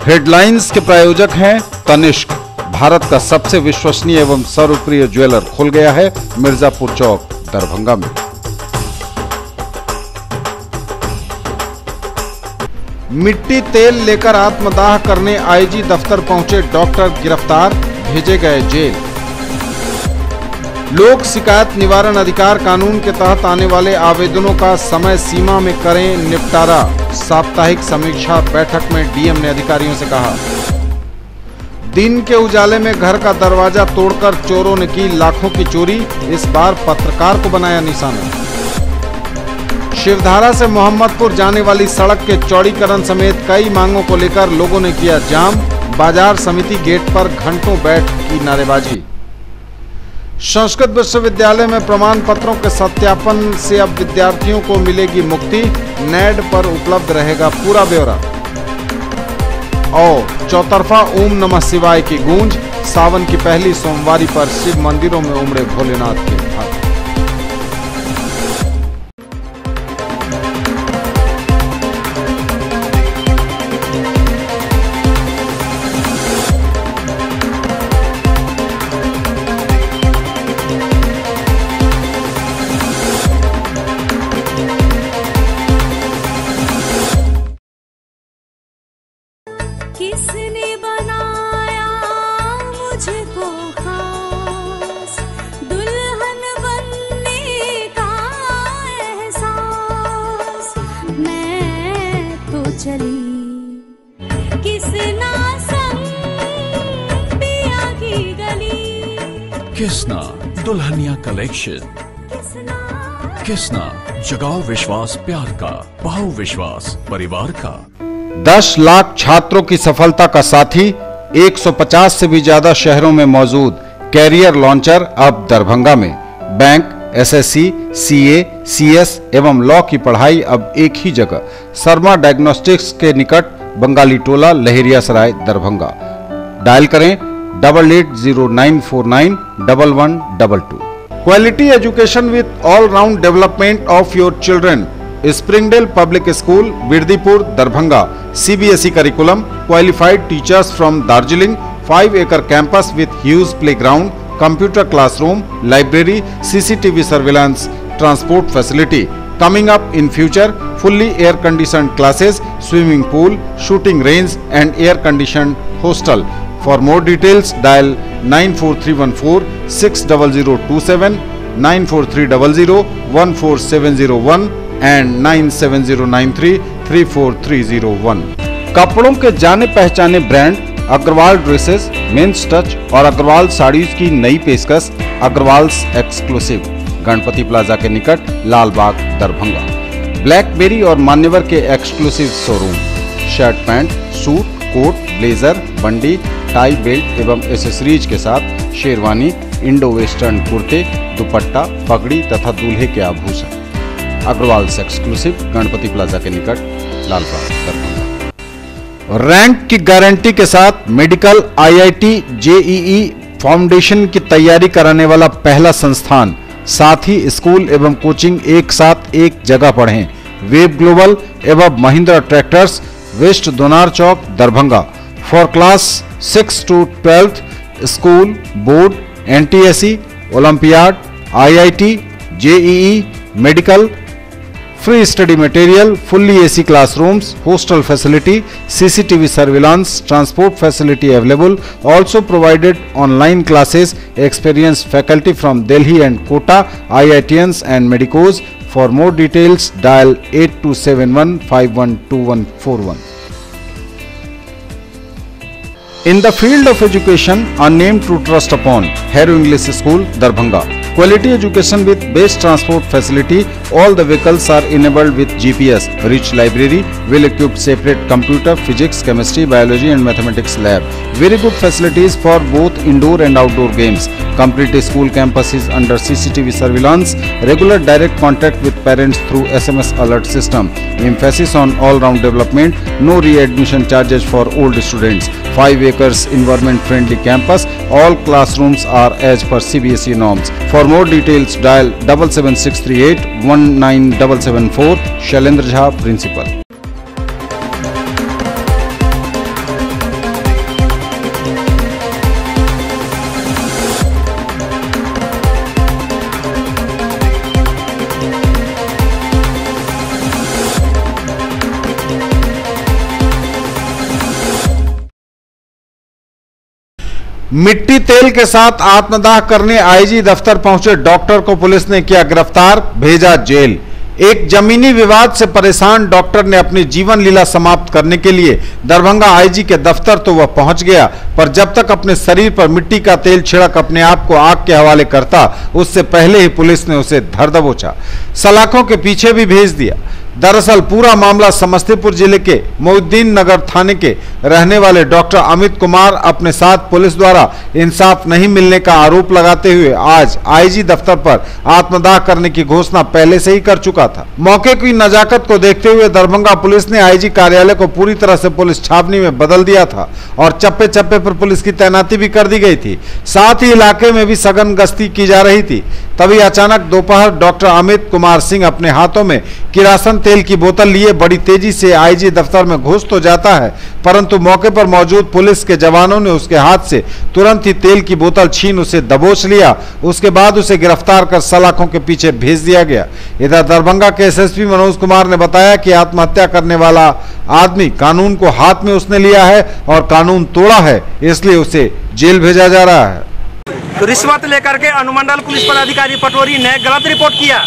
Headlines के प्रायोजक हैं तनिष्क, भारत का सबसे विश्वसनीय एवं सर्वप्रिय ज्वेलर खुल गया है मिर्जापुर चौक, दरभंगा में। मिट्टी तेल लेकर आत्मदाह करने आईजी दफ्तर पहुंचे डॉक्टर गिरफ्तार, भेजे गए जेल। लोक शिकायत निवारण अधिकार कानून के तहत आने वाले आवेदनों का समय सीमा में करें निपटारा, साप्ताहिक समीक्षा बैठक में डीएम ने अधिकारियों से कहा। दिन के उजाले में घर का दरवाजा तोड़कर चोरों ने की लाखों की चोरी, इस बार पत्रकार को बनाया निशाना। शिवधारा से मोहम्मदपुर जाने वाली सड़क के चौड़ीकरण समेत कई मांगों को लेकर लोगों ने किया जाम, बाजार समिति गेट पर घंटों बैठ की नारेबाजी। संस्कृत विश्वविद्यालय में प्रमाण पत्रों के सत्यापन से अब विद्यार्थियों को मिलेगी मुक्ति, नेट पर उपलब्ध रहेगा पूरा ब्यौरा। और चौतरफा ओम नमः शिवाय की गूंज, सावन की पहली सोमवारी पर शिव मंदिरों में उमड़े भोलेनाथ के भक्त। किसने बनाया मुझको खास, दुल्हन बनने का एहसास, मैं तो चली किसना संग पिया की गली। किसना दुल्हनिया कलेक्शन, किसना जगाओ विश्वास प्यार का, बहु विश्वास परिवार का। 10 लाख छात्रों की सफलता का साथी, 150 से भी ज्यादा शहरों में मौजूद कैरियर लॉन्चर अब दरभंगा में। बैंक, एसएससी, सीए, सीएस एवं लॉ की पढ़ाई अब एक ही जगह, शर्मा डायग्नोस्टिक्स के निकट, बंगाली टोला, लहेरियासराय, दरभंगा। डायल करें 880949 1122। Quality education with all round development of your children. Springdale public school, Birdipur, Darbhanga. CBSE curriculum, qualified teachers from Darjeeling, 5-acre campus with huge playground, computer classroom, library, CCTV surveillance, transport facility. Coming up in future, fully air-conditioned classes, swimming pool, shooting range and air-conditioned hostel. For more details, dial 94314 60027, 94300 14701 and 97093 34301। कपड़ों के जाने पहचाने brand Agarwal dresses, men's touch और अग्रवाल साड़ीज की नई पेशकश, Agarwals exclusive, Ganpati plaza के निकट, लालबाग, दरभंगा। ब्लैकबेरी और मान्यवर के exclusive showroom, shirt pant, suit, coat, blazer, बंडी, टाई, बेल्ट एवं एसेसरीज के साथ शेरवानी, इंडो वेस्टर्न कुर्ते, दुपट्टा, पगड़ी तथा दूल्हे के आभूषण। अग्रवाल्स एक्सक्लूसिव, गणपति प्लाजा के निकट, लालबाग, दरभंगा। रैंक की गारंटी के साथ मेडिकल, IIT, JEE फाउंडेशन की तैयारी कराने वाला पहला संस्थान, साथ ही स्कूल एवं कोचिंग एक साथ एक जगह पढ़ें। वेब ग्लोबल एवं Mahindra tractors, west Donar Chowk, Darbhanga. For class 6 to 12 school, board, NTSE, olympiad, IIT, JEE, medical, free study material, fully AC classrooms, hostel facility, CCTV surveillance, transport facility available. Also provided online classes, experienced faculty from Delhi and Kota, IITians and medicos. For more details, dial 8271 512141. In the field of education, a name to trust upon, Harrow English School, Darbhanga. Quality education with best transport facility. All the vehicles are enabled with GPS. Rich library, well-equipped separate computer, physics, chemistry, biology and mathematics lab. Very good facilities for both indoor and outdoor games. Complete school campus is under CCTV surveillance. Regular direct contact with parents through SMS alert system. Emphasis on all-round development. No readmission charges for old students. 5 acres environment-friendly campus. All classrooms are as per CBSE norms. For more details, dial 77638 19774. Shailendra Jha, Principal. मिट्टी तेल के साथ आत्मदाह करने IG दफ्तर पहुंचे doctor को police ने किया गिरफ्तार, भेजा जेल। एक जमीनी विवाद से परेशान डॉक्टर ने अपनी जीवन लीला समाप्त करने के लिए दरभंगा आईजी के दफ्तर तो वह पहुंच गया, पर जब तक अपने शरीर पर मिट्टी का तेल छिड़क अपने आप को आग के हवाले करता, उससे पहले ही पुलिस ने उसे धर दबोचा, सलाखों के पीछे भी भेज दिया। दरअसल पूरा मामला समस्तीपुर जिले के मोहिउद्दीन नगर थाने के रहने वाले डॉक्टर अमित कुमार अपने साथ पुलिस द्वारा इंसाफ नहीं मिलने का आरोप लगाते हुए आज आईजी दफ्तर पर आत्मदाह करने की घोषणा पहले से ही कर चुका था। मौके की नजाकत को देखते हुए दरभंगा पुलिस ने आईजी कार्यालय को पूरी तरह से पुलिस छावनी में बदल दिया था और चप्पे चप्पे पर पुलिस की तैनाती भी कर दी गई थी। साथ ही इलाके में भी सघन गश्ती की जा रही थी। तभी अचानक दोपहर डॉक्टर अमित कुमार सिंह अपने हाथों में किरासन तेल की बोतल लिए बड़ी तेजी से आईजी दफ्तर में घुस तो जाता है, परंतु मौके पर मौजूद पुलिस के जवानों ने उसके हाथ से तुरंत ही तेल की बोतल छीन उसे दबोच लिया। उसके बाद उसे गिरफ्तार कर सलाखों के पीछे भेज दिया गया। इधर दरभंगा के एसएसपी मनोज कुमार ने बताया कि आत्महत्या करने वाला आदमी कानून को हाथ में उसने लिया है और कानून तोड़ा है, इसलिए उसे जेल भेजा जा रहा है। तो रिश्वत लेकर के अनुमंडल पुलिस पदाधिकारी पटोरी ने गलत रिपोर्ट किया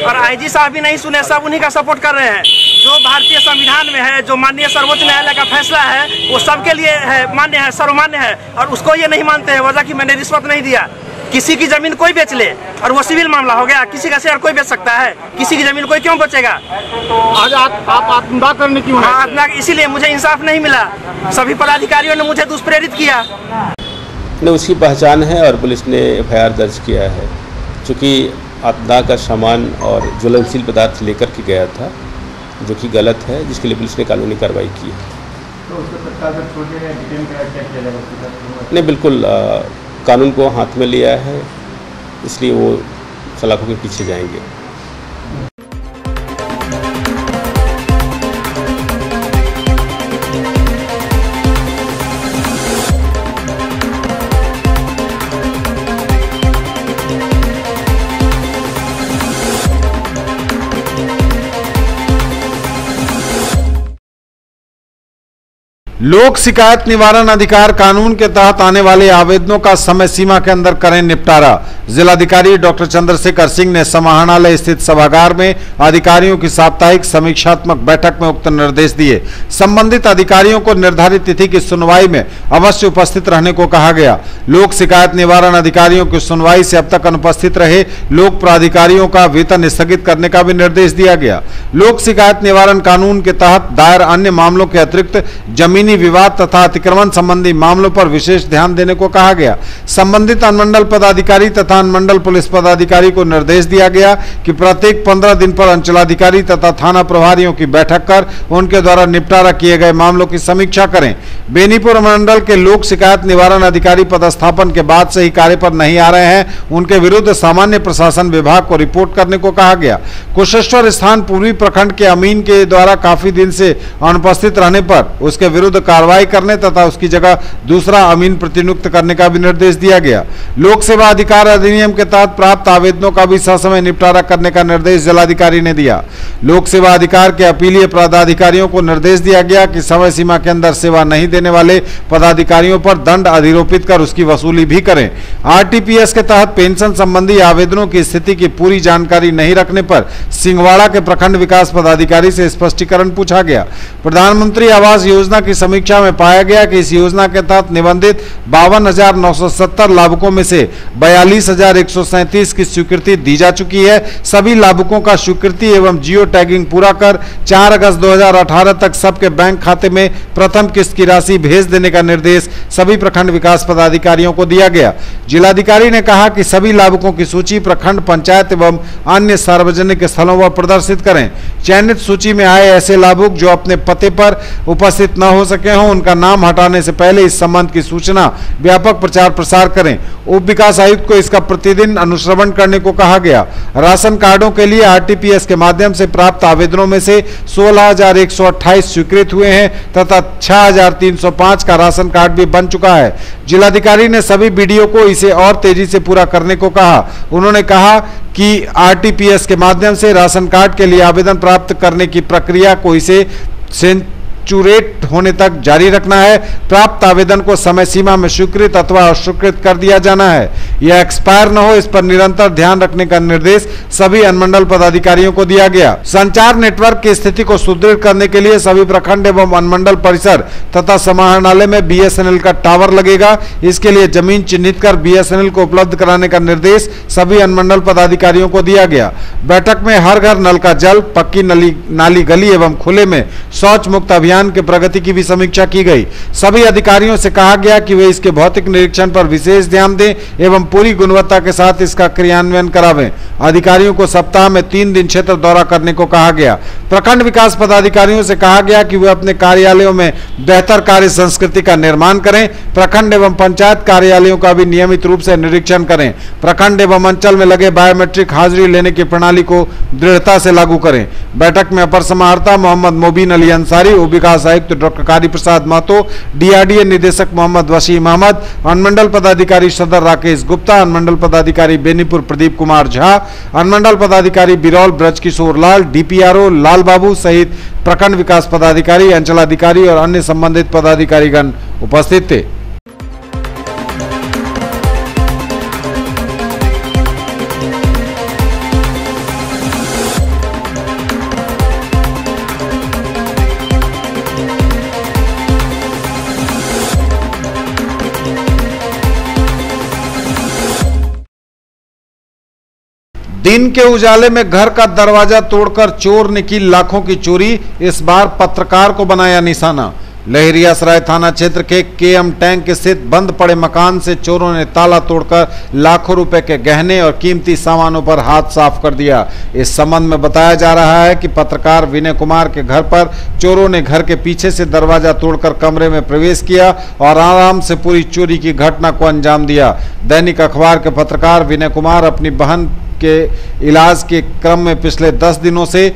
और आईजी साहब भी नहीं सुने, सब उन्हीं का सपोर्ट कर रहे हैं। जो भारतीय संविधान में है, जो माननीय सर्वोच्च न्यायालय का फैसला है, वो सबके लिए है, मान्य है, सर्वमान्य है, और उसको ये नहीं मानते हैं वजह कि मैंने रिश्वत नहीं दिया। किसी की जमीन कोई बेच ले और वो सिविल मामला हो गया, किसी का शेयर कोई बेच सकता है, किसी की जमीन कोई क्यों बेचेगा। आज आप आत्मदाह करने क्यों? हाँ, इसीलिए मुझे इंसाफ नहीं मिला, सभी पदाधिकारियों ने मुझे दुष्प्रेरित किया। ने उसकी पहचान है और पुलिस ने एफआईआर दर्ज किया है। चूँकि आत्मदाह का सामान और ज्वलनशील पदार्थ लेकर के गया था, जो कि गलत है, जिसके लिए पुलिस ने कानूनी कार्रवाई की है। तो उसको तत्काल छोड़ने या डिटेन क्या किया जाएगा? नहीं, बिल्कुल कानून को हाथ में लिया है, इसलिए वो सलाखों के पीछे जाएंगे। लोक शिकायत निवारण अधिकार कानून के तहत आने वाले आवेदनों का समय सीमा के अंदर करें निपटारा। जिलाधिकारी डॉक्टर चंद्रशेखर सिंह ने समाहरणालय स्थित सभागार में अधिकारियों की साप्ताहिक समीक्षात्मक बैठक में उक्त निर्देश दिए। संबंधित अधिकारियों को निर्धारित तिथि की सुनवाई में अवश्य उपस्थित रहने को कहा गया। लोक शिकायत निवारण अधिकारियों की सुनवाई से अब तक अनुपस्थित रहे लोक प्राधिकारियों का वेतन स्थगित करने का भी निर्देश दिया गया। लोक शिकायत निवारण कानून के तहत दायर अन्य मामलों के अतिरिक्त जमीनी विवाद तथा अतिक्रमण संबंधी मामलों पर विशेष ध्यान देने को कहा गया। संबंधित अनुमंडल पदाधिकारी तथा अनुमंडल पुलिस पदाधिकारी को निर्देश दिया गया कि प्रत्येक 15 दिन पर अंचलाधिकारी तथा थाना प्रभारियों की बैठक कर उनके द्वारा निपटारा किए गए मामलों की समीक्षा करें। बेनीपुर मंडल के लोक शिकायत निवारण अधिकारी पदस्थापन के बाद से ही कार्य पर नहीं आ रहे हैं, उनके विरुद्ध सामान्य प्रशासन विभाग को रिपोर्ट करने को कहा गया। कुशेश्वर स्थान पूर्वी प्रखंड के अमीन के द्वारा काफी दिन से अनुपस्थित रहने पर उसके विरुद्ध कार्रवाई करने तथा उसकी जगह दूसरा अमीन प्रतिनियुक्त करने का भी निर्देश दिया गया। लोक सेवा अधिकार अधिनियम के तहत प्राप्त आवेदनों का भी ससमय निपटारा करने का निर्देश जिलाधिकारी ने दिया। लोक सेवा अधिकार के अपीलीय पदाधिकारियों को निर्देश दिया गया कि समय सीमा के अंदर सेवा नहीं देने वाले पदाधिकारियों पर दंड अधिरोपित कर उसकी वसूली भी करें। आरटीपीएस के तहत पेंशन संबंधी आवेदनों की स्थिति की पूरी जानकारी नहीं रखने पर सिंहवाड़ा के प्रखंड विकास पदाधिकारी से स्पष्टीकरण पूछा गया। प्रधानमंत्री आवास योजना की समीक्षा में पाया गया कि इस योजना के तहत निबंधित 52,970 लाभुकों में से 42,137 की स्वीकृति दी जा चुकी है। सभी लाभुकों का स्वीकृति एवं जियो टैगिंग पूरा कर 4 अगस्त 2018 तक सबके बैंक खाते में प्रथम किस्त की राशि भेज देने का निर्देश सभी प्रखंड विकास पदाधिकारियों को दिया गया। जिलाधिकारी ने कहा कि सभी लाभुकों की सूची प्रखंड पंचायत एवं अन्य सार्वजनिक स्थलों पर प्रदर्शित करें। चयनित सूची में आए ऐसे लाभुक जो अपने पते पर उपस्थित न हो सके हों, उनका नाम हटाने से पहले इस संबंध की सूचना व्यापक प्रचार प्रसार करें। उप विकास आयुक्त को इसका प्रतिदिन अनुश्रवण करने को कहा गया। राशन कार्डों के लिए आरटीपीएस के माध्यम से प्राप्त आवेदनों में से 16,128 स्वीकृत हुए हैं तथा 6,305 का राशन कार्ड भी बन चुका है। जिलाधिकारी ने सभी बीडीओ को इसे और तेजी से पूरा करने को कहा। उन्होंने कहा कि आरटीपीएस के माध्यम से राशन कार्ड के लिए आवेदन प्राप्त करने की प्रक्रिया को इसे मैच्योरेट होने तक जारी रखना है। प्राप्त आवेदन को समय सीमा में स्वीकृत अथवा अस्वीकृत कर दिया जाना है। यह एक्सपायर न हो, इस पर निरंतर ध्यान रखने का निर्देश सभी अनुमंडल पदाधिकारियों को दिया गया। संचार नेटवर्क की स्थिति को सुदृढ़ करने के लिए सभी प्रखंड एवं अनुमंडल परिसर तथा समाहरणालय में बीएसएनएल का टावर लगेगा। इसके लिए जमीन चिन्हित कर बीएसएनएल को उपलब्ध कराने का निर्देश सभी अनुमंडल पदाधिकारियों को दिया गया। बैठक में हर घर नल का जल, पक्की नाली गली एवं खुले में शौच मुक्त अभियान की प्रगति की भी समीक्षा की गई। सभी अधिकारियों से कहा गया कि वे इसके भौतिक निरीक्षण पर विशेष ध्यान दें एवं पूरी गुणवत्ता के साथ इसका क्रियान्वयन करावें। अधिकारियों को सप्ताह में 3 दिन क्षेत्र दौरा करने को कहा गया। प्रखंड विकास पदाधिकारियों से कहा गया कि वे अपने कार्यालयों में बेहतर कार्य संस्कृति का निर्माण करें। प्रखंड एवं पंचायत कार्यालयों का भी नियमित रूप से निरीक्षण करें। प्रखंड एवं अंचल में लगे बायोमेट्रिक हाजिरी लेने की प्रणाली को दृढ़ता से लागू करें। बैठक में अपर समाहर्ता मोहम्मद मोबिन अली अंसारी, उप विकास आयुक्त डॉक्टर कारी प्रसाद महतो, डीआरडीए निदेशक मोहम्मद वसीम अहमद, अनुमंडल पदाधिकारी सदर राकेश गुप्ता, अनुमंडल पदाधिकारी बेनीपुर प्रदीप कुमार झा, अनुमंडल पदाधिकारी बिरौल ब्रजकिशोर लाल, डीपीआरओ लाल बाबू सहित प्रखंड विकास पदाधिकारी, अंचलाधिकारी और अन्य संबंधित पदाधिकारीगण उपस्थित थे। दिन के उजाले में घर का दरवाजा तोड़कर चोर ने की लाखों की चोरी। इस बार पत्रकार को बनाया निशाना। लहरियासराय थाना क्षेत्र के केएम टैंक स्थित बंद पड़े मकान से चोरों ने ताला तोड़कर लाखों रुपए के गहने और कीमती सामानों पर हाथ साफ कर दिया। इस संबंध में बताया जा रहा है कि पत्रकार विनय कुमार के घर पर चोरों ने घर के पीछे से दरवाजा तोड़कर कमरे में प्रवेश किया और आराम से पूरी चोरी की घटना को अंजाम दिया। दैनिक अखबार के पत्रकार विनय कुमार अपनी बहन के इलाज के क्रम में पिछले 10 दिनों से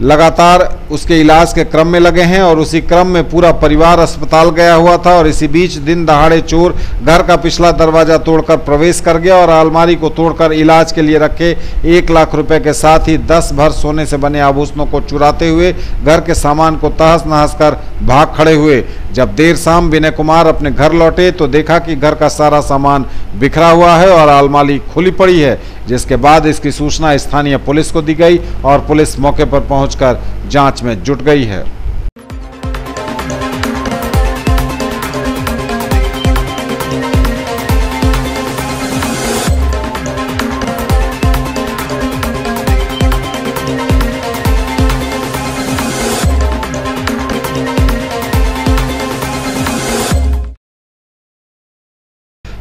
लगातार उसके इलाज के क्रम में लगे हैं और उसी क्रम में पूरा परिवार अस्पताल गया हुआ था और इसी बीच दिन दहाड़े चोर घर का पिछला दरवाजा तोड़कर प्रवेश कर गया और अलमारी को तोड़कर इलाज के लिए रखे 1 लाख रुपए के साथ ही 10 भर सोने से बने आभूषणों को चुराते हुए घर के सामान को तहस नहस कर भाग खड़े हुए। जब देर शाम विनय कुमार अपने घर लौटे तो देखा कि घर का सारा सामान बिखरा हुआ है और अलमारी खुली पड़ी है, जिसके बाद इसकी सूचना स्थानीय पुलिस को दी गई और पुलिस मौके पर पहुंचकर जांच में जुट गई है।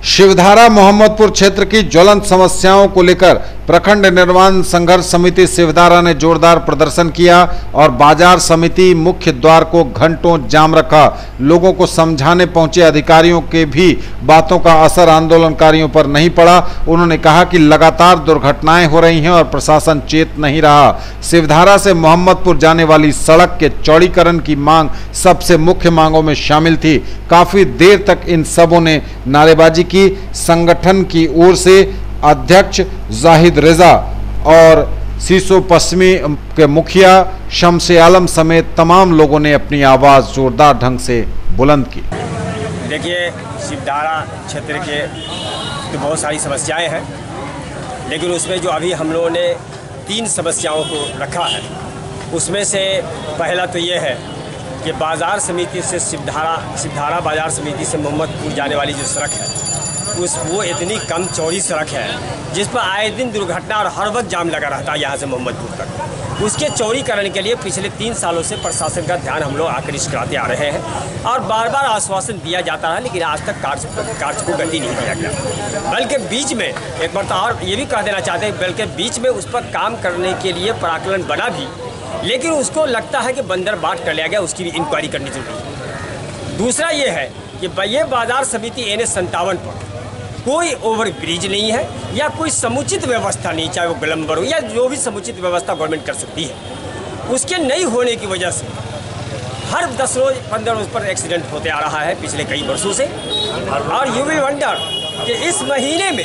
शिवधारा मोहम्मदपुर क्षेत्र की ज्वलंत समस्याओं को लेकर प्रखंड निर्माण संघर्ष समिति शिवधारा ने जोरदार प्रदर्शन किया और बाजार समिति मुख्य द्वार को घंटों जाम रखा। लोगों को समझाने पहुंचे अधिकारियों के भी बातों का असर आंदोलनकारियों पर नहीं पड़ा। उन्होंने कहा कि लगातार दुर्घटनाएं हो रही हैं और प्रशासन चेत नहीं रहा। शिवधारा से मोहम्मदपुर जाने वाली सड़क के चौड़ीकरण की मांग सबसे मुख्य मांगों में शामिल थी। काफी देर तक इन सबों ने नारेबाजी की। संगठन की ओर से अध्यक्ष जाहिद रेजा और सीसो पश्चिमी के मुखिया शमसे आलम समेत तमाम लोगों ने अपनी आवाज जोरदार ढंग से बुलंद की। देखिए, शिवधारा क्षेत्र के तो बहुत सारी समस्याएं हैं, लेकिन उसमें जो अभी हम लोगों ने 3 समस्याओं को रखा है, उसमें से पहला तो ये है कि बाजार समिति से शिवधारा बाजार समिति से मोहम्मदपुर जाने वाली जो सड़क है वो इतनी कम चौड़ी सड़क है जिस पर आए दिन दुर्घटना और हर वक्त जाम लगा रहता है यहाँ से मोहम्मदपुर तक। उसके चौड़ीकरण के लिए पिछले 3 सालों से प्रशासन का ध्यान हम लोग आकृष्ट कराते आ रहे हैं और बार बार आश्वासन दिया जाता है, लेकिन आज तक कार्य को गति नहीं दिया गया। बल्कि बीच में एक बार तो और ये भी कह देना चाहते हैं, बल्कि बीच में उस पर काम करने के लिए प्राक्कलन बना भी, लेकिन उसको लगता है कि बंदर बाट कर लिया गया, उसकी भी इंक्वायरी करनी जरूरी है। दूसरा ये है कि ये बाजार समिति NH57 पर कोई ओवर ब्रिज नहीं है या कोई समुचित व्यवस्था नहीं, चाहे वो गोलंबर हो या जो भी समुचित व्यवस्था गवर्नमेंट कर सकती है, उसके नहीं होने की वजह से हर 10 रोज 15 रोज पर एक्सीडेंट होते आ रहा है पिछले कई वर्षों से। और यू विल वंडर कि इस महीने में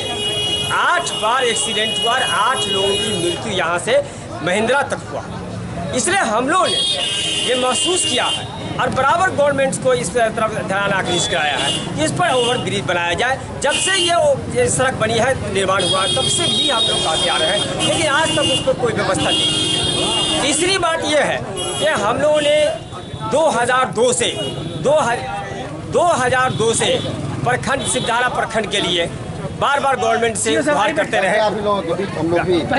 8 बार एक्सीडेंट हुआ और 8 लोगों की मृत्यु यहाँ से महिंद्रा तक हुआ। इसलिए हम लोगों ने ये महसूस किया है और बराबर गवर्नमेंट्स को इस तरफ ध्यान आकृष्ट कराया है कि इस पर ओवर ब्रिज बनाया जाए। जब से ये सड़क बनी है, निर्माण हुआ, तब से भी हम लोग काफी आ रहे हैं, लेकिन आज तक उस पर कोई व्यवस्था नहीं है। तीसरी बात ये है कि हम लोगों ने 2002 से प्रखंड सिद्धारा प्रखंड के लिए बार बार गवर्नमेंट से गुहार करते रहे,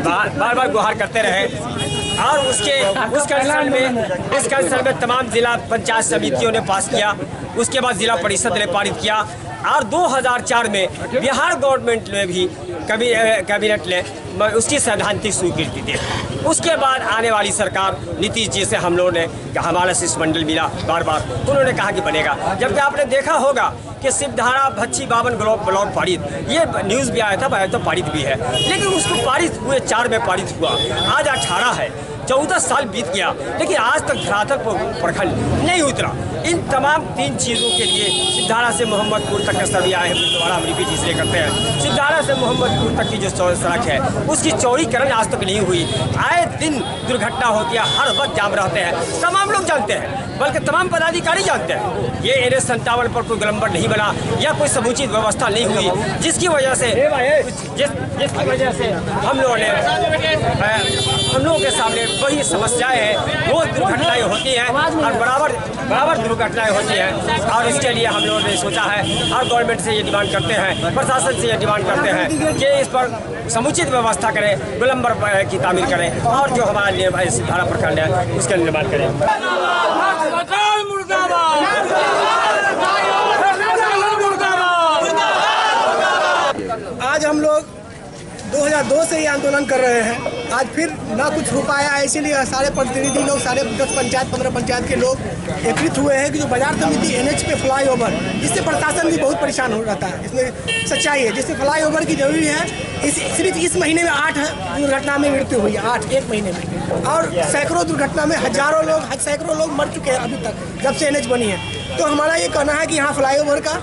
बार बार गुहार करते रहे और उस कंसर्न में तमाम जिला पंचायत समितियों ने पास किया, उसके बाद जिला परिषद ने पारित किया और 2004 में बिहार गवर्नमेंट ने भी कैबिनेट ने उसकी सैद्धांतिक स्वीकृति दी। उसके बाद आने वाली सरकार नीतीश जी से हम लोगों ने हमारा शिष्टमंडल मिला, बार बार उन्होंने कहा कि बनेगा। जबकि आपने देखा होगा कि सिद्धारा भच्छी 52 ब्लॉक पारित, ये न्यूज़ भी आया था, तो पारित भी है, लेकिन उसको पारित हुए 4 में पारित हुआ, आज 18 है, 14 साल बीत गया, लेकिन आज तक धरातल प्रखंड नहीं उतरा। इन तमाम 3 चीज़ों के लिए सिद्धारा से मोहम्मदपुर तक का सभी आए हैं, दोबारा हम रिपीट इसलिए करते हैं। सिद्धारा से मोहम्मदपुर तक की जो सड़क है उसकी चौड़ीकरण आज तक नहीं हुई। आए दिन दुर्घटना होती है, हर वक्त जाम रहते हैं, तमाम लोग जानते हैं, बल्कि तमाम पदाधिकारी जानते हैं। ये NH 57 पर कोई गोलंबर नहीं बना या कोई समुचित व्यवस्था नहीं हुई, जिसकी वजह से हम लोगों के सामने वही समस्याएं हैं, रोज दुर्घटनाएं होती हैं और बराबर दुर्घटनाएं होती हैं। और इसके लिए हम लोगों ने सोचा है और गवर्नमेंट से ये डिमांड करते हैं, प्रशासन से ये डिमांड करते हैं कि इस पर समुचित व्यवस्था करें, गोलंबर की तामीर करें और जो हमारा सिद्धारा प्रखंड है उसका निर्माण करें। आज हम लोग 2002 से ये आंदोलन कर रहे हैं। आज फिर ना कुछ हो पाया है, इसीलिए सारे प्रतिनिधि लोग, सारे 10 पंचायत 15 पंचायत के लोग एकत्रित हुए हैं कि जो बाजार समिति NH पे फ्लाईओवर, जिससे प्रशासन भी बहुत परेशान हो रहता है। इसमें सच्चाई है, जिससे फ्लाईओवर की जरूरी है। सिर्फ इस महीने में 8 दुर्घटना में मृत्यु हुई है, 8 एक महीने में, और सैकड़ों दुर्घटना में सैकड़ों लोग मर चुके हैं अभी तक, जब से NH बनी है। तो हमारा ये कहना है कि यहाँ फ्लाईओवर का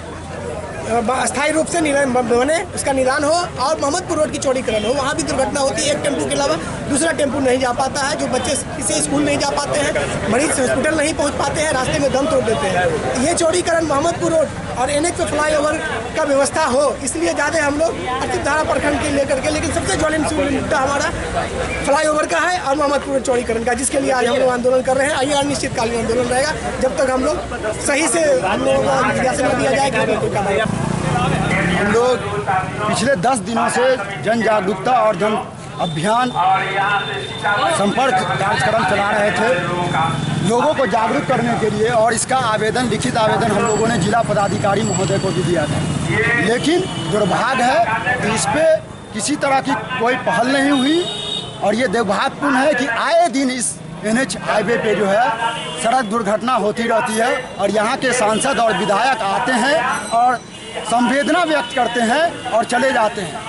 अस्थायी रूप से बने, उसका निदान हो और मोहम्मदपुर रोड की चौड़ीकरण हो। वहाँ भी दुर्घटना होती है, एक टेम्पू के अलावा दूसरा टेम्पू नहीं जा पाता है, जो बच्चे किसी स्कूल नहीं जा पाते हैं, मरीज हॉस्पिटल नहीं पहुँच पाते हैं, रास्ते में दम तोड़ देते हैं। ये चौड़ीकरण मोहम्मदपुर रोड और NH पे फ्लाईओवर का व्यवस्था हो, इसलिए ज़्यादा हम लोग सिद्धारा प्रखंड के लेकर के, लेकिन सबसे ज्वलनशील मुद्दा हमारा फ्लाईओवर का है और मोहम्मदपुर रोड चौड़ीकरण का, जिसके लिए आज हम लोग आंदोलन कर रहे हैं। आइए अनिश्चितकालीन आंदोलन रहेगा जब तक हम लोग सही से हम लोगों को जिज्ञासा न दिया जाए कि हम लोग पिछले 10 दिनों से जन जागरूकता और जन अभियान संपर्क कार्यक्रम चला रहे थे लोगों को जागरूक करने के लिए, और इसका आवेदन, लिखित आवेदन हम लोगों ने जिला पदाधिकारी महोदय को भी दिया था। लेकिन दुर्भाग्य है कि इस पे किसी तरह की कोई पहल नहीं हुई, और ये दुर्भाग्यपूर्ण है कि आए दिन इस NH हाईवे पे जो है सड़क दुर्घटना होती रहती है, और यहाँ के सांसद और विधायक आते हैं और संवेदना व्यक्त करते हैं और चले जाते हैं।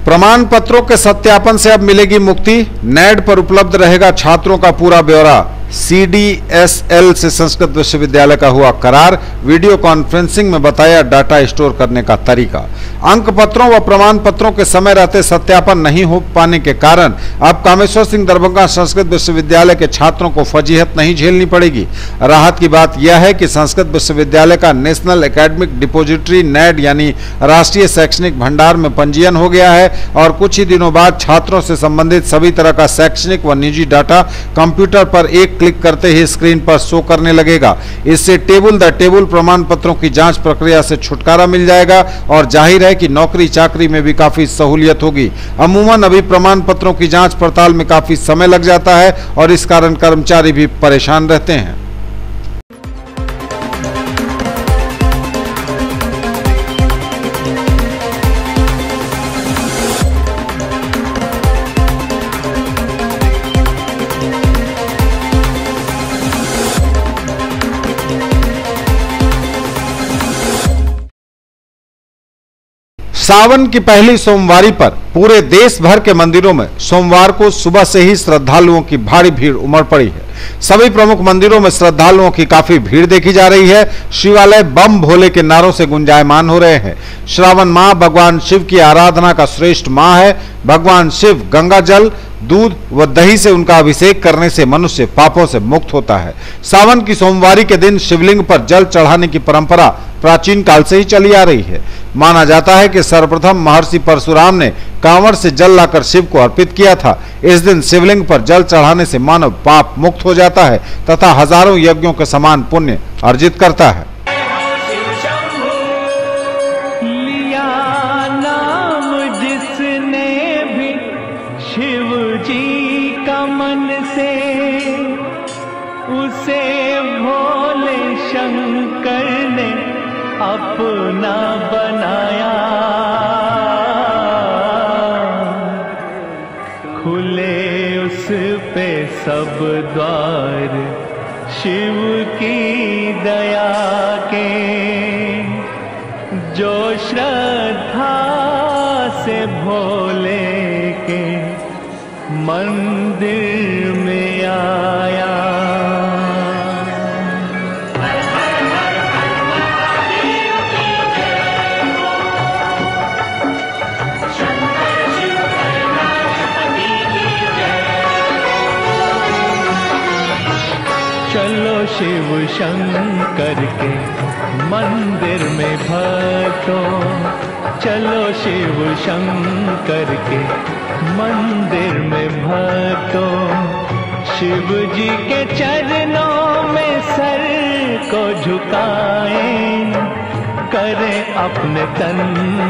प्रमाण पत्रों के सत्यापन से अब मिलेगी मुक्ति। नेट पर उपलब्ध रहेगा छात्रों का पूरा ब्यौरा। CDSL से संस्कृत विश्वविद्यालय का हुआ करार। वीडियो कॉन्फ्रेंसिंग में बताया डाटा स्टोर करने का तरीका। अंक पत्रों व प्रमाण पत्रों के समय रहते सत्यापन नहीं हो पाने के कारण अब कामेश्वर सिंह दरभंगा संस्कृत विश्वविद्यालय के छात्रों को फजीहत नहीं झेलनी पड़ेगी। राहत की बात यह है कि संस्कृत विश्वविद्यालय का नेशनल एकेडमिक डिपोजिटरी NAD यानी राष्ट्रीय शैक्षणिक भंडार में पंजीयन हो गया है, और कुछ ही दिनों बाद छात्रों से संबंधित सभी तरह का शैक्षणिक व निजी डाटा कंप्यूटर पर एक क्लिक करते ही स्क्रीन पर शो करने लगेगा। इससे टेबल द टेबल प्रमाण पत्रों की जांच प्रक्रिया से छुटकारा मिल जाएगा, और जाहिर है कि नौकरी चाकरी में भी काफी सहूलियत होगी। अमूमन अभी प्रमाण पत्रों की जांच पड़ताल में काफी समय लग जाता है, और इस कारण कर्मचारी भी परेशान रहते हैं। सावन की पहली सोमवारी पर पूरे देश भर के मंदिरों में सोमवार को सुबह से ही श्रद्धालुओं की भारी भीड़ उमड़ पड़ी है। सभी प्रमुख मंदिरों में श्रद्धालुओं की काफी भीड़ देखी जा रही है। शिवालय बम भोले के नारों से गुंजायमान हो रहे हैं। श्रावण माह भगवान शिव की आराधना का श्रेष्ठ माह है। भगवान शिव गंगा जल, दूध व दही से उनका अभिषेक करने से मनुष्य पापों से मुक्त होता है। सावन की सोमवारी के दिन शिवलिंग पर जल चढ़ाने की परंपरा प्राचीन काल से ही चली आ रही है। माना जाता है कि सर्वप्रथम महर्षि परशुराम ने कांवड़ से जल लाकर शिव को अर्पित किया था। इस दिन शिवलिंग पर जल चढ़ाने से मानव पाप मुक्त हो जाता है तथा हजारों यज्ञों के समान पुण्य अर्जित करता है। अपना बनाया, खुले उस पे सब द्वार शिव की दया के, जो श्रद्धा से भोले के मंदिर में आया। चलो शिव शंकर के मंदिर में भक्तों, चलो शिव शंकर के मंदिर में भक्तों, शिव जी के चरणों में सर को झुकाएं, करें अपने तन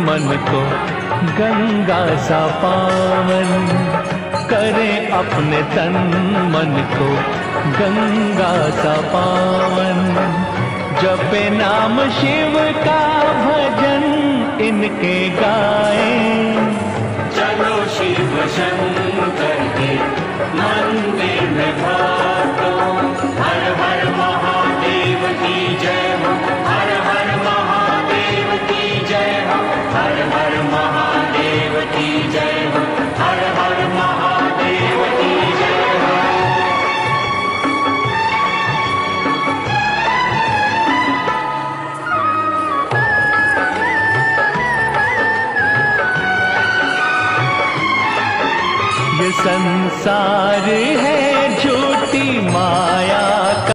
मन को गंगा सा पावन, करें अपने तन मन को गंगा सा पावन, जपे नाम शिव का भजन इनके गाएं। चलो शिव शंकर के मंदिर में भक्तों, हर हर महादेव की जय हो, हर हर महादेव की जय हो, हर हर महादेव की जय हो, हर हर महादेव की जय हो। ये संसार है झूठी माया का,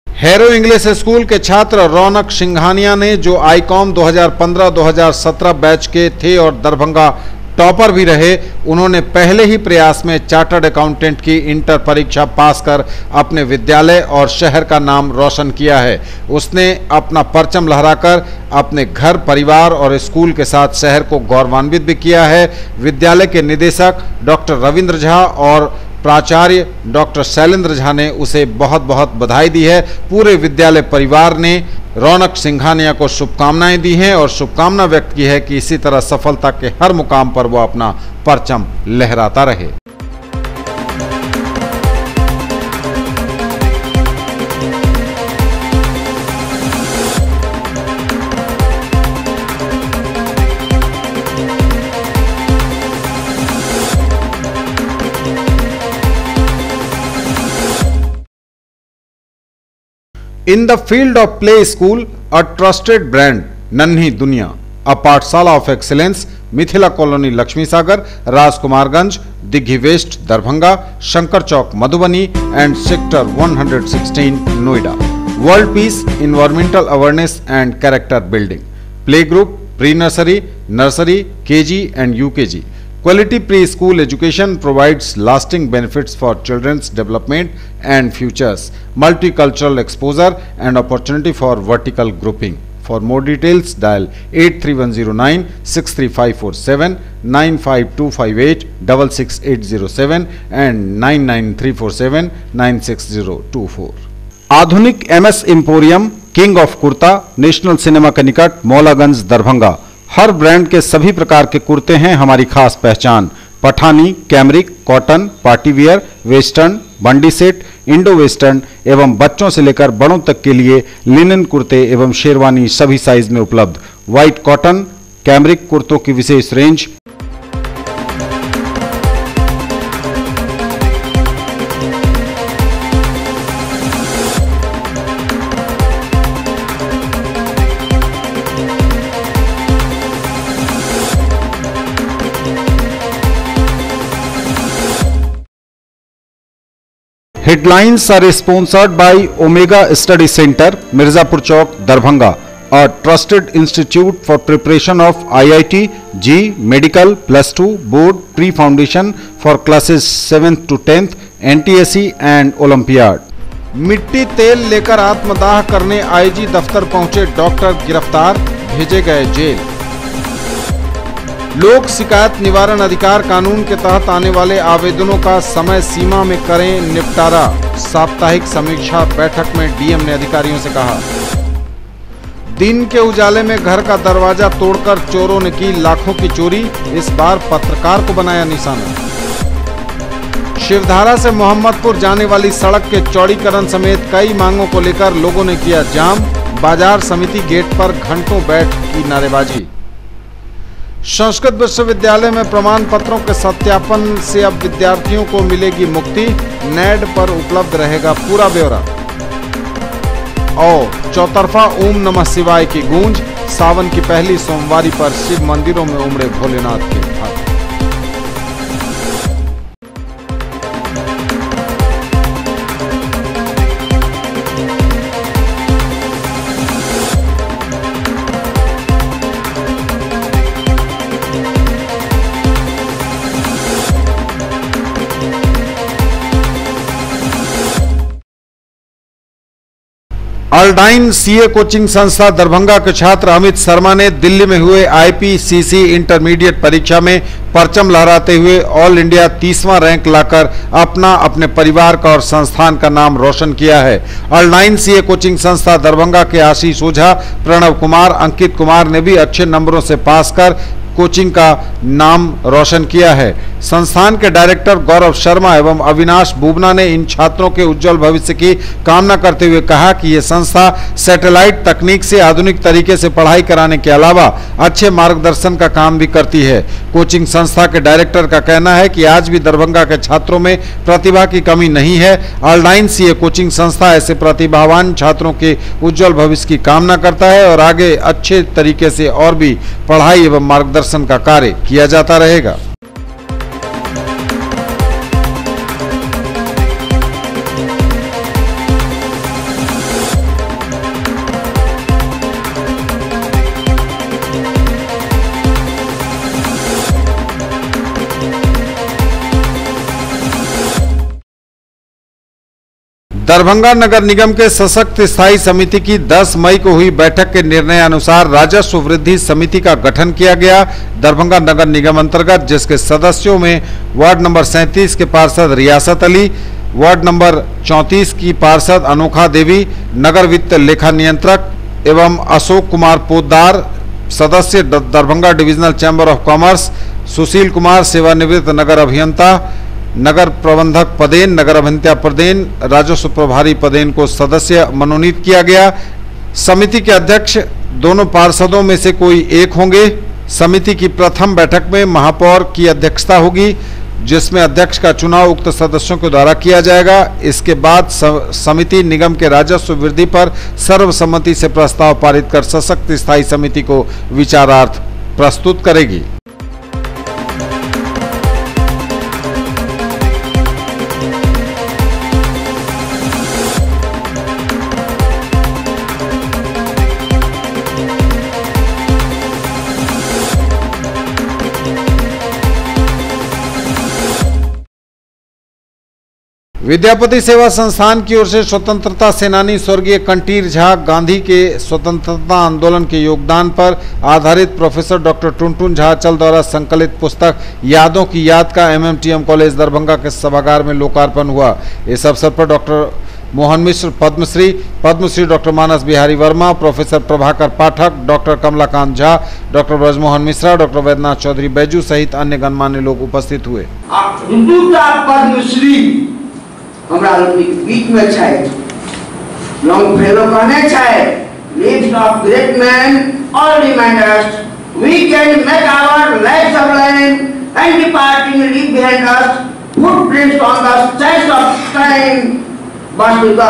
हैरो इंग्लिश स्कूल के छात्र रौनक सिंघानिया ने, जो आईकॉम 2015-2017 बैच के थे और दरभंगा टॉपर भी रहे, उन्होंने पहले ही प्रयास में चार्टर्ड अकाउंटेंट की इंटर परीक्षा पास कर अपने विद्यालय और शहर का नाम रोशन किया है। उसने अपना परचम लहराकर अपने घर, परिवार और स्कूल के साथ शहर को गौरवान्वित भी किया है। विद्यालय के निदेशक डॉक्टर रविंद्र झा और प्राचार्य डॉक्टर शैलेंद्र झा ने उसे बहुत बहुत बधाई दी है। पूरे विद्यालय परिवार ने रौनक सिंघानिया को शुभकामनाएं दी हैं और शुभकामना व्यक्त की है कि इसी तरह सफलता के हर मुकाम पर वो अपना परचम लहराता रहे। In the field of play school, a trusted brand, नन्ही दुनिया, a Pathshala of excellence, Mithila colony Lakshmi Sagar, Rajkumarganj, Digghi west Darbhanga, Shankar Chowk Madhubani and sector 116 Noida. World Peace, Environmental Awareness and Character Building. Playgroup, pre-nursery, nursery, KG and UKG. Quality preschool education provides lasting benefits for children's development and futures, multicultural exposure and opportunity for vertical grouping. For more details, dial 83109 63547, 95258 66807 and 99347 96024. आधुनिक MS emporium king of kurta, national cinema के निकट, मौलागंज, दरभंगा। हर brand के सभी प्रकार के कुर्ते हैं हमारी खास पहचान। Pathani, cambric, cotton, party wear, western, बंडी सेट, इंडो वेस्टर्न एवं बच्चों से लेकर बड़ों तक के लिए लिनन कुर्ते एवं शेरवानी सभी साइज में उपलब्ध। व्हाइट कॉटन, कैमरिक कुर्तों की विशेष range. Headlines are sponsored by Omega Study Center, Mirzapur Chowk, Darbhanga, a trusted institute for preparation of IIT, JEE, Medical, +2, Board, Pre-Foundation for classes 7th to 10th, NTSE and Olympiad। मिट्टी तेल लेकर आत्मदाह करने IG दफ्तर पहुंचे doctor गिरफ्तार, भेजे गए जेल। लोक शिकायत निवारण अधिकार कानून के तहत आने वाले आवेदनों का समय सीमा में करें निपटारा। साप्ताहिक समीक्षा बैठक में डीएम ने अधिकारियों से कहा। दिन के उजाले में घर का दरवाजा तोड़कर चोरों ने की लाखों की चोरी, इस बार पत्रकार को बनाया निशाना। शिवधारा से मोहम्मदपुर जाने वाली सड़क के चौड़ीकरण समेत कई मांगों को लेकर लोगों ने किया जाम। बाजार समिति गेट पर घंटों बैठ की नारेबाजी। संस्कृत विश्वविद्यालय में प्रमाण पत्रों के सत्यापन से अब विद्यार्थियों को मिलेगी मुक्ति। नेट पर उपलब्ध रहेगा पूरा ब्यौरा। और चौतरफा ओम नमः शिवाय की गूंज। सावन की पहली सोमवारी पर शिव मंदिरों में उमड़े भोलेनाथ के भक्त। अल्डाइन सीए कोचिंग संस्था दरभंगा के छात्र अमित शर्मा ने दिल्ली में हुए आईपीसीसी इंटरमीडिएट परीक्षा में परचम लहराते हुए ऑल इंडिया 30वां रैंक लाकर अपना, अपने परिवार का और संस्थान का नाम रोशन किया है। अल्डाइन सीए कोचिंग संस्था दरभंगा के आशीष ओझा, प्रणव कुमार, अंकित कुमार ने भी अच्छे नंबरों से पास कर कोचिंग का नाम रोशन किया है। संस्थान के डायरेक्टर गौरव शर्मा एवं अविनाश बुबना ने इन छात्रों के उज्जवल भविष्य की कामना करते हुए कहा कि ये संस्था सैटेलाइट तकनीक से आधुनिक तरीके से पढ़ाई कराने के अलावा अच्छे मार्गदर्शन का काम भी करती है। कोचिंग संस्था के डायरेक्टर का कहना है कि आज भी दरभंगा के छात्रों में प्रतिभा की कमी नहीं है। अल्डाइन सीए कोचिंग संस्था ऐसे प्रतिभावान छात्रों के उज्जवल भविष्य की कामना करता है और आगे अच्छे तरीके से और भी पढ़ाई एवं मार्गदर्शन का कार्य किया जाता रहेगा। दरभंगा नगर निगम के सशक्त स्थायी समिति की 10 मई को हुई बैठक के निर्णय अनुसार राजस्व वृद्धि समिति का गठन किया गया। दरभंगा नगर निगम अंतर्गत जिसके सदस्यों में वार्ड नंबर 37 के पार्षद रियासत अली, वार्ड नंबर 34 की पार्षद अनोखा देवी, नगर वित्त लेखा नियंत्रक एवं अशोक कुमार पोद्दार, सदस्य Darbhanga divisional chamber of commerce Sushil Kumar, सेवानिवृत्त नगर अभियंता, नगर प्रबंधक पदेन, नगर अभियंता पदेन, राजस्व प्रभारी पदेन को सदस्य मनोनीत किया गया। समिति के अध्यक्ष दोनों पार्षदों में से कोई एक होंगे। समिति की प्रथम बैठक में महापौर की अध्यक्षता होगी, जिसमें अध्यक्ष का चुनाव उक्त सदस्यों के द्वारा किया जाएगा। इसके बाद समिति निगम के राजस्व वृद्धि पर सर्वसम्मति से प्रस्ताव पारित कर सशक्त स्थायी समिति को विचारार्थ प्रस्तुत करेगी। विद्यापति सेवा संस्थान की ओर से स्वतंत्रता सेनानी स्वर्गीय कंटीर झा गांधी के स्वतंत्रता आंदोलन के योगदान पर आधारित प्रोफेसर डॉक्टर टुनटुन झा अचल द्वारा संकलित पुस्तक यादों की याद का एमएमटीएम कॉलेज दरभंगा के सभागार में लोकार्पण हुआ। इस अवसर पर doctor Mohan Mishra Padmashri, Padmashri doctor Manas Bihari Verma, professor Prabhakar Pathak, doctor Kamalakant Jha, doctor Brajmohan Mishra, doctor Vaidyanath Chaudhary Baiju सहित अन्य गणमान्य लोग उपस्थित हुए। पद्मश्री हमरा बीच में छै, लॉन्ग फेलो कहने छै, lives of great men all remind us we can make our lives sublime and departing leave behind us footprints on the sands of time। वास्तुता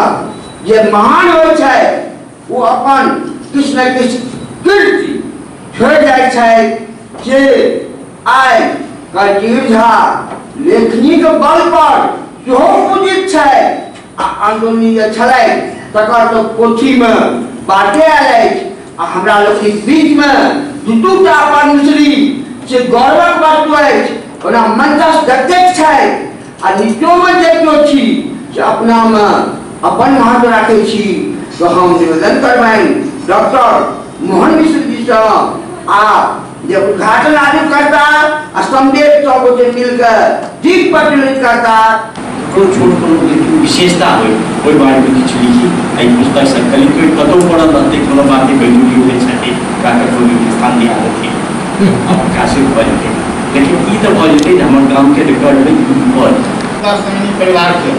जे महान हो छै वो अपन किछ न किछ कीर्ति छोड़ जाय छै, जे आइ कलजीर झा लेखनी के बल पर सेहो पूजित छै। आंदोलन जे छलै तकर तो पोथी में बाटे आयल, हमरा लोग के बीच में दुटूटा पद्मश्री से गौरवक वस्तु अछि, ओना मंचस देखैत छै आ नीचो में देखियो छी जे अपना में अपन महत्व राखै छी। तो हम निवेदन करबनि डॉक्टर मोहन मिश्र जी से आ जे उद्घाटन आदि करता आ संदेश सब से मिलकर ठीक प्रचलित करता विशेषता ओहि बारेमे किछु लिखी। एहि पुस्तक संकलित में कतौ पढ़ल रहतै कोनो बातके बैठकी होइ छै काकतपुर स्थान दिया रहतै प्रकाशित भऽ जेतै, लेकिन ई तऽ भऽ जेतै जे हमर गामके रिकॉर्ड में परिवार के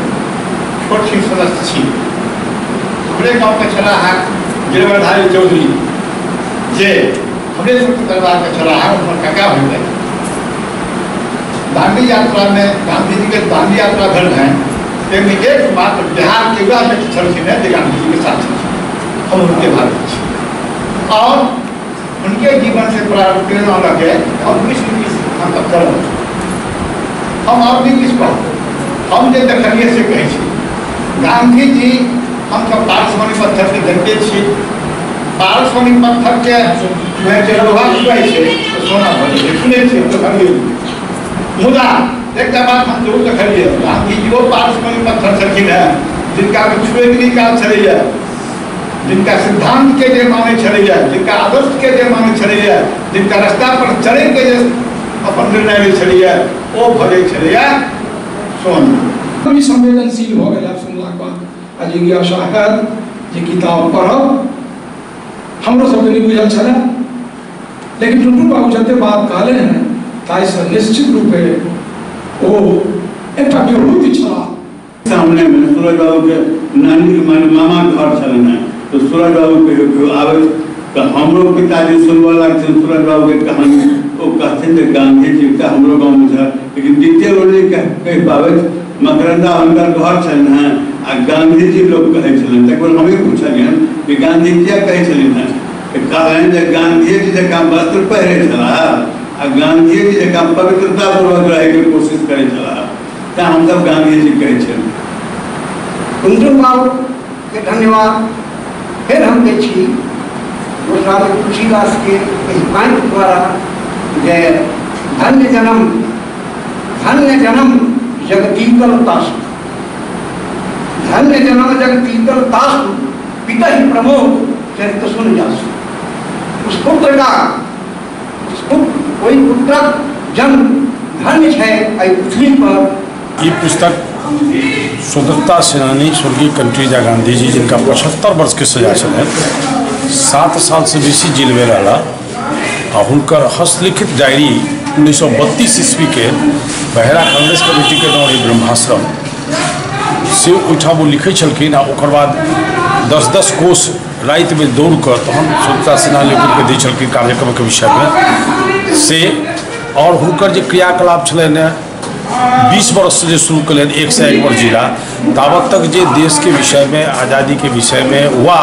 छोट छिन सदस्य छी। हमरे गाँव के छला है गिरवरधारी चौधरी जे हमरे छोट परिवार के छला है, उनका काका हुए दांडी यात्रा में गांधी जी के दांडी यात्रा भर है। एक मात्र बिहार के युवा व्यक्ति छलखिन है गांधी जी के साथ हम उनके भारत और उनके जीवन से प्रेरणा लगे और हम करब हम और भी किस हम जो देखलिए से कहे गांधी जी हम सब पारसमणि पत्थर के देखते छी, पारसमणि पत्थर के लोहा सोना सुने मुदा एक बात हम जरूर देखलिए गांधी जी वो पारसमणि पत्थर छलखिन है जिनका छुए के निकाल छलैया, जिनका सिद्धांत के जे माने छलैया, जिनका आदर्श के जे माने छलैया, जिनका रास्ता पर चले के जे अपन निर्णय ले छलैया ओ भजे छलैया सोना। भी संवेदनशील हो गया सुनलाक बाद जिज्ञासा है जे किताब पढ़ब हमरो सबके नहीं बुझल छल, लेकिन टुटू बाबू जते बात कहले हैं ताई से निश्चित रूपे ओ एकटा विभूति छला। सामने में सूरज बाबू के नानी माने मामा घर छलन है, तो सूरज बाबू के आवे तो हमरो पिताजी सुनवा लगते सूरज बाबू के कहानी वो कहते थे गांधी जी का हमरो गाँव में था, लेकिन द्वितीय रोज कह पावे मकरंदा अंदर घर छलन है आ गांधी जी लोग कहे छलन। एक बार हमें पूछलिए कि गांधी जी कहे छलन है, कहलन जे गांधी जी जका वस्त्र पहरे छला आ गांधी जी जका पवित्रता पूर्वक रहे के कोशिश करे छला, ता हम सब गांधी जी कहे छलन। कुंदन बाबू के धन्यवाद फिर हम देखी गोस्वामी तुलसीदास के वाणी द्वारा जे धन्य जन्म जगतीकल तासु, धन्य जन्म जगतीकल तासु पिता ही प्रमोद चरित्र सुन जासु। उस पुत्र का कोई पुत्र जन्म धन्य है पृथ्वी पर। ये पुस्तक स्वतंत्रता सेनानी स्वर्गीय कंटरीजा गांधी जी जिनका 75 वर्ष के सजा चले 7 साल से बेसी जेल में रहा और उनकर हस्तलिखित डायरी 1932 ईस्वी के बहेरा कांग्रेस कमेटी के दौर ब्रह्माश्रम से उठा वो लिखे छलखिन। ओकर बाद 10-10 कोस रात में दौड़ कर तहन स्वतंत्रता सेनानी लिख के दी छलखिन कार्यक्रम के विषय में से। और हुनकर जे क्रियाकलाप छलनि 20 वर्ष से जो शुरू कलन 101 वर्ष जिला तावत तक जे देश के विषय में आज़ादी के विषय में वा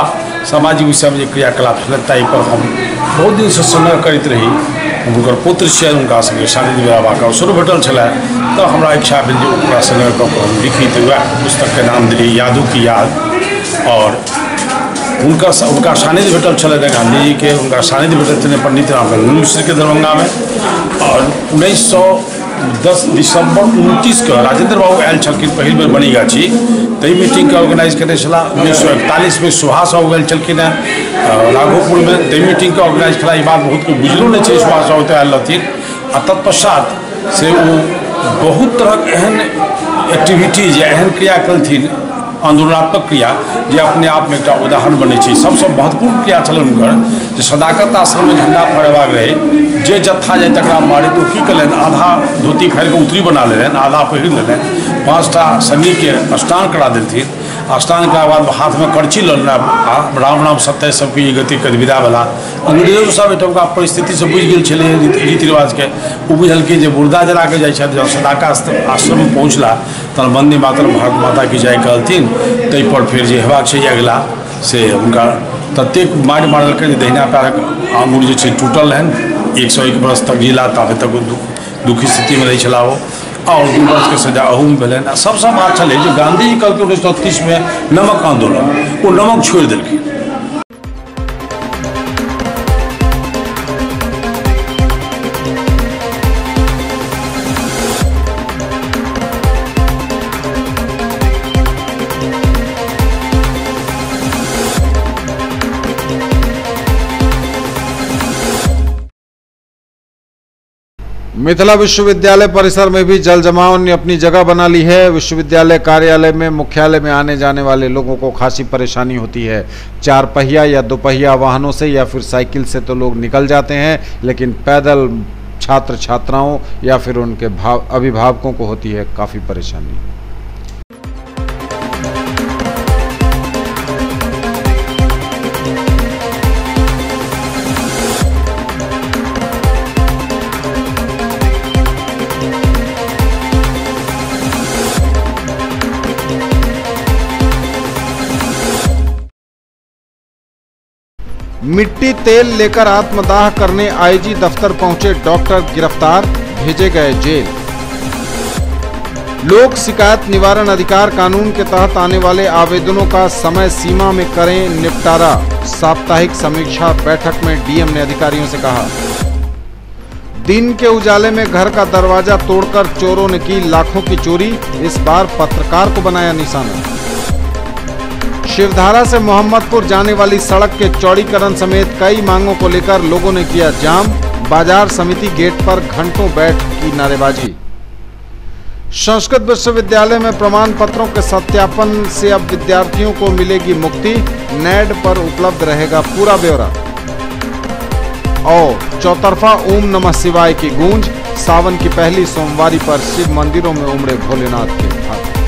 सामाजिक विषय में जो क्रियाकलाप छलन ताहि पर हम बहुत दिन से संग्रह करते रही। उनकर पुत्र छियनि हुनका संगे शादी विवाह के अवसर भेटल छलै तो हमरा इच्छा भेल जे ओकरा संग्रह कऽ कऽ हम लिखी, तो वह पुस्तक के नाम देलियै यादों की याद। और उनका सानिध्य भेटल छलै गांधी जी के, उनका सानिध्य भेटल छलै पंडित रामचंद्र मिश्र के दरभंगा में। और 1910 दिसंबर 29 के राजेंद्र बाबू आयल छलखिन पहिल बेर बनीगाछी, तई मीटिंग के ऑर्गेनाइज करने छला। 1941 में सुभाष बाबू आयल छलखिन राघोपुर में, तई मीटिंग के ऑर्गेनाइज छला। ई बात बहुत को बुझलो नहीं छै सुभाष बाबू तो आयल रहथिन। आ तत्पश्चात से वो बहुत तरह एहन एक्टिविटीज या एहन क्रिया कलथिन आंदोलनात्मक क्रिया जे अपने आप में एकटा उदाहरण बनै छै। सबसँ महत्वपूर्ण क्रिया छलनि हुनकर जे सदाकत आश्रम में झंडा फहरेबाक रहै, जे जत्था जाय तकरा मारै तो की केलनि, आधा धोती फाड़ि कऽ उत्तरी बना लेलनि, आधा पहिर लेलनि, 5टा संगी के स्नान करा देलथिन। स्नान के बाद हाथ में करची लऽ लेलनि, राम राम सत्य सबके ई गति विदा वाला। अंग्रेजो सब एहिठुमका परिस्थिति से बुझि गेल छलै रीति रिवाज के। ओ बुझलकै जे मुर्दा जला के जाइ छथि, जब सदाकत आश्रम में पहुँचला तहन वंदे मातरम भारत माता की जय कहलथिन। ताहि पर फिर जे हेबाक छै अगिला से हुनका ततेक मारि मारलकै जे दहिना पैरक आंगुर जे छै टूटल रहनि। 101 बरस तक जिला ताबे तक दुखी स्थिति में रहै छलाह ओ, और 2 वर्ष के सजा अहू में भेलनि। सबसँ बात छलै जे गांधी जी कहलकै 1930 में नमक आंदोलन, ओ नमक छोड़ि देलखिन। मिथिला विश्वविद्यालय परिसर में भी जल जमाव ने अपनी जगह बना ली है। विश्वविद्यालय कार्यालय में मुख्यालय में आने जाने वाले लोगों को खासी परेशानी होती है। 4 पहिया या 2 पहिया वाहनों से या फिर साइकिल से तो लोग निकल जाते हैं, लेकिन पैदल छात्र छात्राओं या फिर उनके अभिभावकों को होती है काफ़ी परेशानी। मिट्टी तेल लेकर आत्मदाह करने आईजी दफ्तर पहुंचे डॉक्टर गिरफ्तार, भेजे गए जेल। लोक शिकायत निवारण अधिकार कानून के तहत आने वाले आवेदनों का समय सीमा में करें निपटारा। साप्ताहिक समीक्षा बैठक में डीएम ने अधिकारियों से कहा। दिन के उजाले में घर का दरवाजा तोड़कर चोरों ने की लाखों की चोरी, इस बार पत्रकार को बनाया निशाना। शिवधारा से मोहम्मदपुर जाने वाली सड़क के चौड़ीकरण समेत कई मांगों को लेकर लोगों ने किया जाम। बाजार समिति गेट पर घंटों बैठ की नारेबाजी। संस्कृत विश्वविद्यालय में प्रमाण पत्रों के सत्यापन से अब विद्यार्थियों को मिलेगी मुक्ति। नेट पर उपलब्ध रहेगा पूरा ब्यौरा। और चौतरफा ओम नमः शिवाय की गूंज। सावन की पहली सोमवारी पर शिव मंदिरों में उमड़े भोलेनाथ के भक्त।